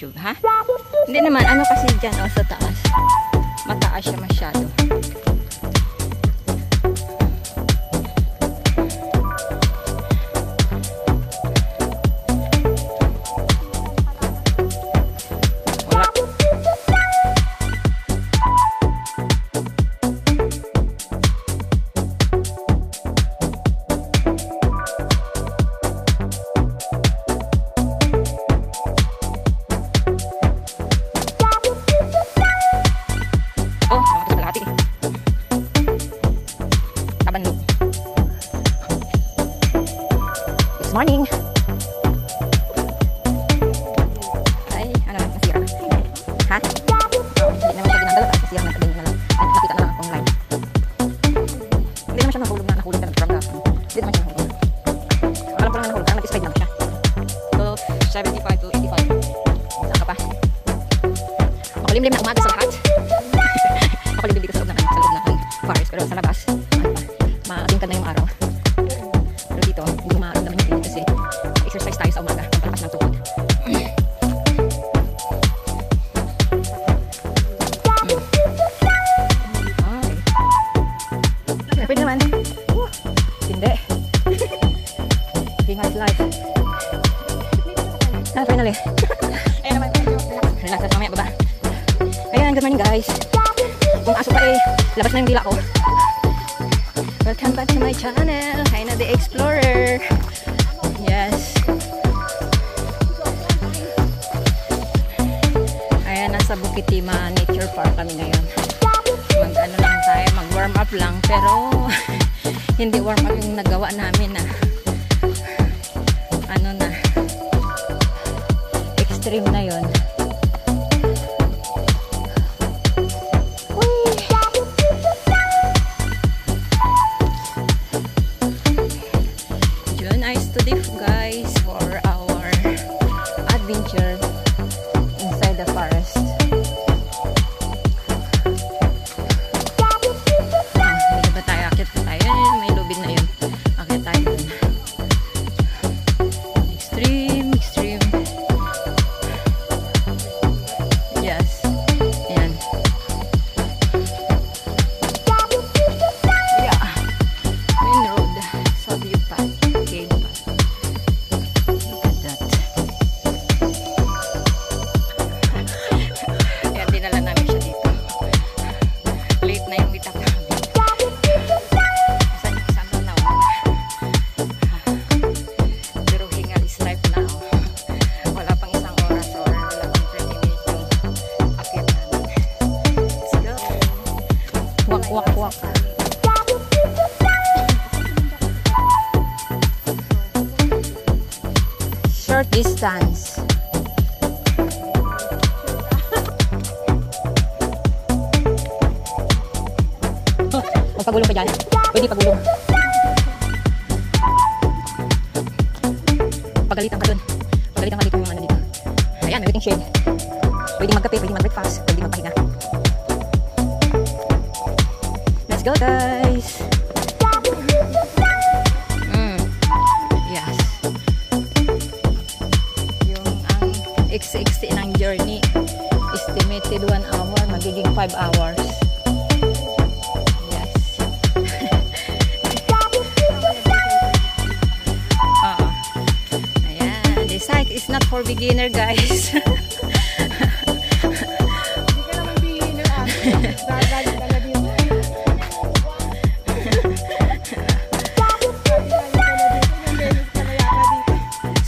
YouTube, ha? Hindi naman, ano kasi dyan, oh, sa taas. Mataas siya masyado. Morning! Ay, ano lang, nasira. Ha? Oh, hindi naman siya ginagala kasi nasira na tabi na lang. Ay, nakita na lang akong live. Hindi naman siya nahulog na from the... Hindi naman siya nahulog. Alam ko lang na nahulog, parang nag-slide lang siya. So, 75 to 85. Saan ka pa? Makulimlim na umaga sa lahat. Makulimlim dito sa loob ng forest. Pero sa labas, matingkad na yung araw. Pero dito, hindi maramdaman yung pilit kasi exercise tayo sa umaga. Pagpalakas ng tuhod. Okay. Pwede naman. Hindi. King of life. Finally. Ayan naman. Relax na mamaya baba. Ayan, good morning guys. Kung aso pa labas na yung dila ko. Welcome back to my channel, Haina the Explorer. Yes. Ayan, nasa Bukitima Nature Park kami ngayon. Mag-ano lang tayo, mag-warm up lang. Pero, hindi warm up yung nagawa namin na. Ano na. Extreme na yun. Guys, for our adventure inside the forest. Medyo ba tayo? Akit pa tayo. May lubid na yun. Akit tayo dun. Extreme, extreme. Yes. Ayan. Yeah. Main road. Sa view path. Cave path. Walk. Short distance. Magpagulong ka dyan. Pwede pagulong. Pagalitan ka dun. Pagalitan ka dito yung ano dito. Ayan, may waiting shade. Pwede magkape, pwede mag-breakfast, pwede magpahinga. Let's go guys! Yes. Yung ang exit ng journey, estimated 1 hour, magiging 5 hours. Yes. Ayan, this hike is not for beginner guys. Hindi ka naman beginner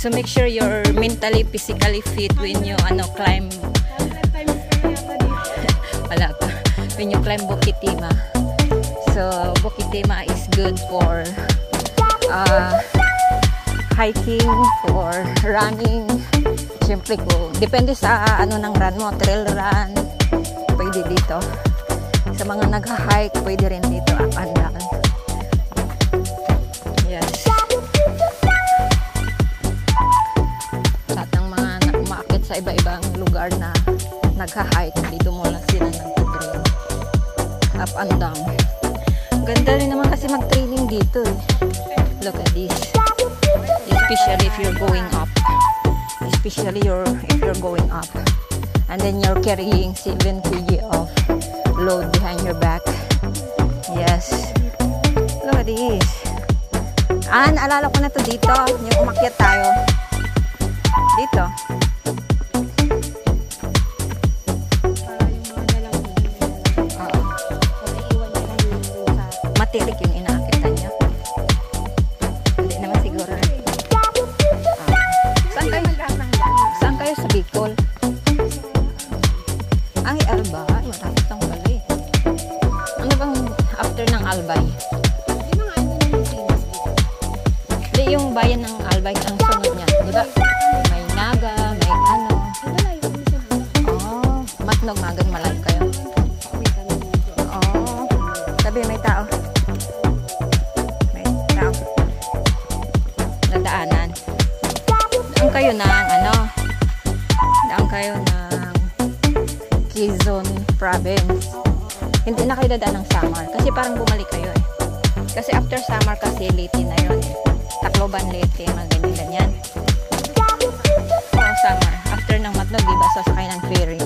So make sure you're mentally, physically fit when you climb. Wala pa. When you climb Bukitima. So Bukitima is good for hiking, for running. Siyempre ko, depende sa ng run mo, trail run. Pwede dito. Sa mga nag-hike, pwede rin dito up and down. Yes. Sa iba-ibang lugar na nagha-hike, dito muna sila nag-train up and down. Ganda rin naman kasi mag-training dito. Look at this, especially if you're going up. especially if you're going up. And then you're carrying 7 kg of load behind your back. Yes. Look at this. Naalala ko na to dito. Yung umakyat tayo. Dito. Oo. Matirik yung inaakitan niya. Hindi naman siguro. Saan kayo sa Bicol? Ay, Albay. Matapos ang pala eh. Ano bang after ng Albay? Hindi, yung bayan ng Albay ang sunod niya. Diba? May Naga, may ano. Oh, Matnog, Magang, Malay kayo. Oh, sabi may tao. May tao. Nadaanan. Daan kayo ng ano? Daan kayo ng Quezon Province. Hindi na kayo dadaan ng Samar. Kasi parang bumalik kayo eh. Kasi after Samar kasi Leyte na yun eh. Tacloban, Leyte, mga ganyan-ganyan. Oh, Samar. After ng Matnog, diba? Sasakay ng ferry.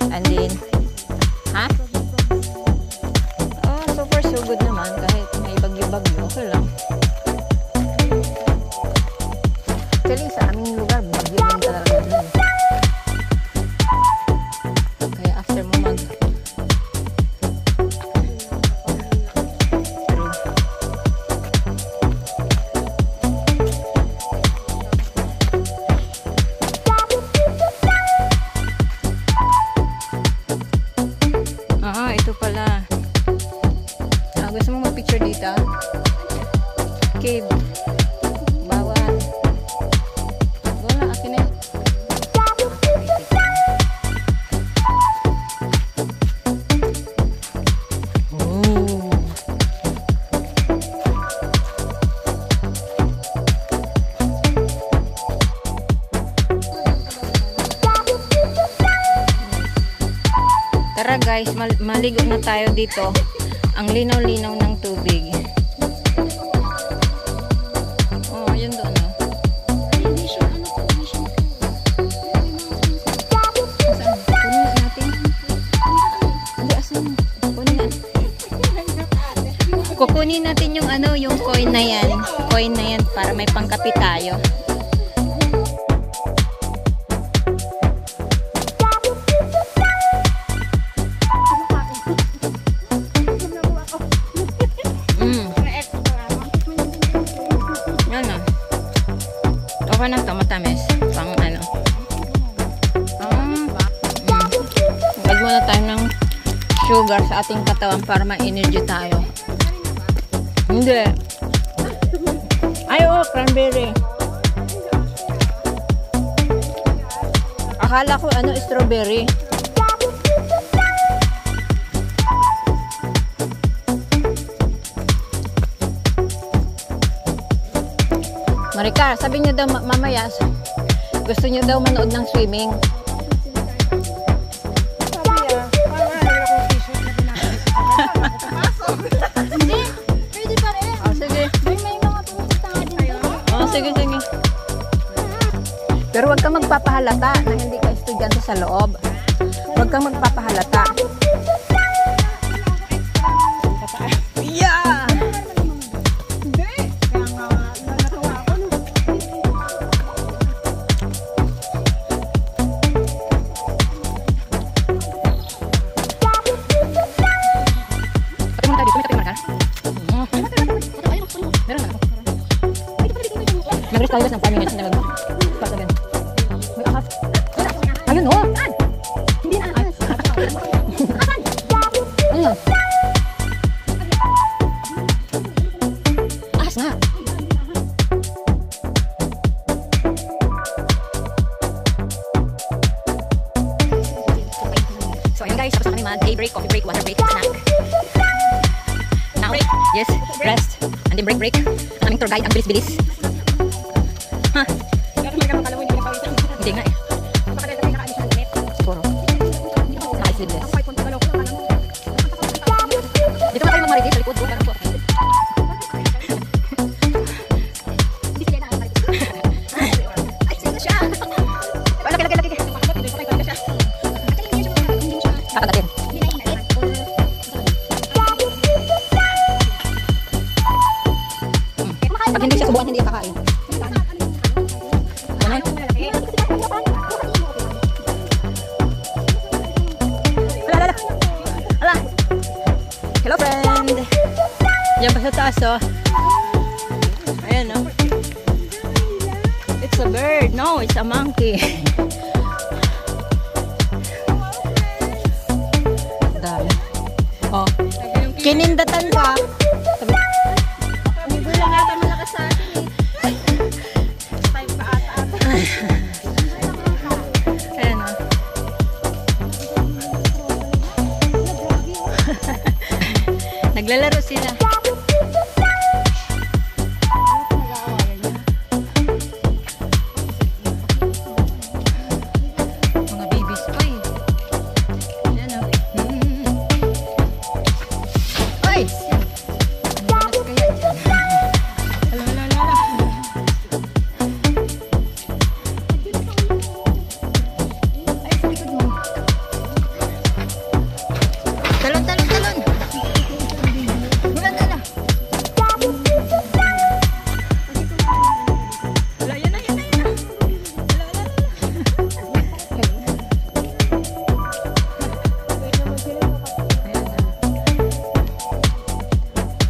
And then, ha? Oh, so far so good naman. Kahit may bagyo-bagyo, okay lang. Actually, sa aming lugar, bagyo din talaga dun. Kaya after mo ito pala. Gusto mo mag-picture dito? Cave. Bawal. Wala, akin na yun. Tara guys, maligo na tayo dito. Ang linaw-linaw ng tubig. Oh, yun doon oh. Saan? Kunin natin. Hindi, asan? Kukunin natin yung ano, yung coin na yan. Coin na yan para may pangkapi tayo. Okay na ito, matamis. Pang ano. Huwag muna tayo ng sugar sa ating katawan para ma-energy tayo. Hindi. Ay, oh, cranberry. Akala ko ano, strawberry. Maricar, sabi niyo daw mamaya, gusto niyo daw manood ng swimming. Sabi parang t-shirt na pinapasok. Hindi, pwede pa rin. Oh, sige. May mga pumunta nga din doon. Oh, sige, sige. Pero huwag kang magpapahalata na hindi ka estudyante sa loob. Huwag kang magpapahalata. Yeah! Nag-rest tayo ng 5 minutes na nag-pasagan. May ahas. Ayun o! Hindi na ahas. Ano yun? Ahas nga. So ayun guys, tapos na kami mag-day break, coffee break, water break, snack. Now, yes, rest. And then break. Ang aming tour guide, ang bilis-bilis. Hindi nga eh. Siguro. Naka-sleeveless. Dito ba tayo mag-maritis sa likod? Ganun po. Kakagatin. Pag hindi siya subukan, hindi kakain. Ganun. Ala. Ala. Hello, friend. Diyan pa sa taas, oh. Ayan, oh. It's a bird. No, it's a monkey. Dami. Oh. Kinindatan ka. Sabi, Wala nga tayo malakas sa akin eh. Tayo pa ata-ata. ayan, oh. Naglalaro sila. Mga babies pa eh. Ayan, oh. Ay! Ang ganas kaya dyan. Ala, ala, ala, ala. Ay, sa likod mo. Talon, talon, talon. Wala na na. Wala, yan na, yan na, yan na. Wala, wala, wala. Ayan na.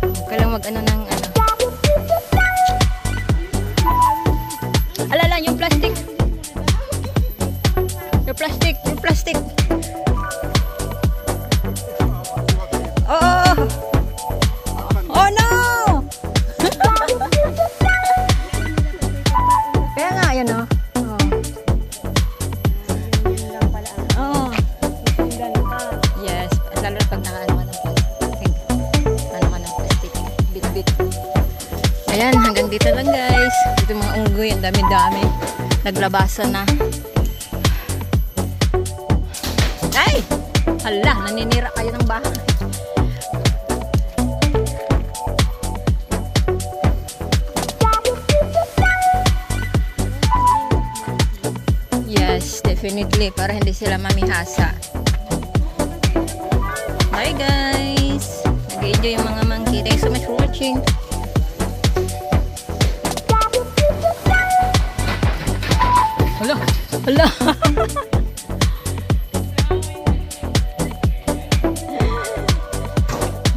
Huwag ka lang mag-ano ng ano. Alala, yung plastic. Yung plastic, yung plastic. Oh! Oh no! Kaya nga, yan oh. Oh. Yes, lalo pag nakaano ka ng plastic. Ano ka ng plastic. Bit-bit. Ayan, hanggang dito lang guys. Dito mga unggoy, ang dami-dami. Naglabasan na. Ay! Hala, naninira kayo ng bahay. Yes, definitely. Para hindi sila mamihasa. Bye guys! Nag-enjoy yung mga monkey. Thanks so much for watching. Hala! Hala!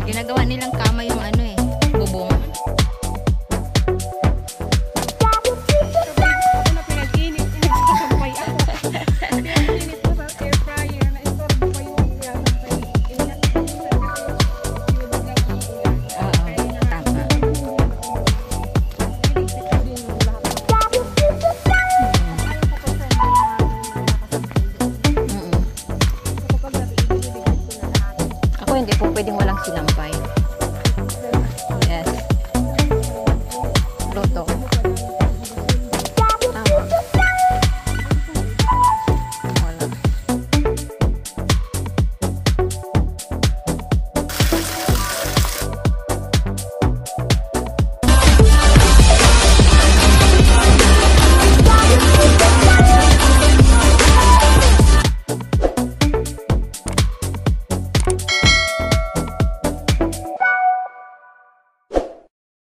Ginagawa nilang kama yung ano eh, bubong. Ako na pinag-init. Inagsasampay ako. Pinag-init ko sa air fryer. Na-istorbo pa yung ulan. Ingat ko sa yung biglang ang ulan. Oo, tama. Pinig-pinig ko din yung lahat ng ayaw ko po sa Mm-mm. kapag nag-iilig ko na lahat. Ako hindi po pwedeng walang silang.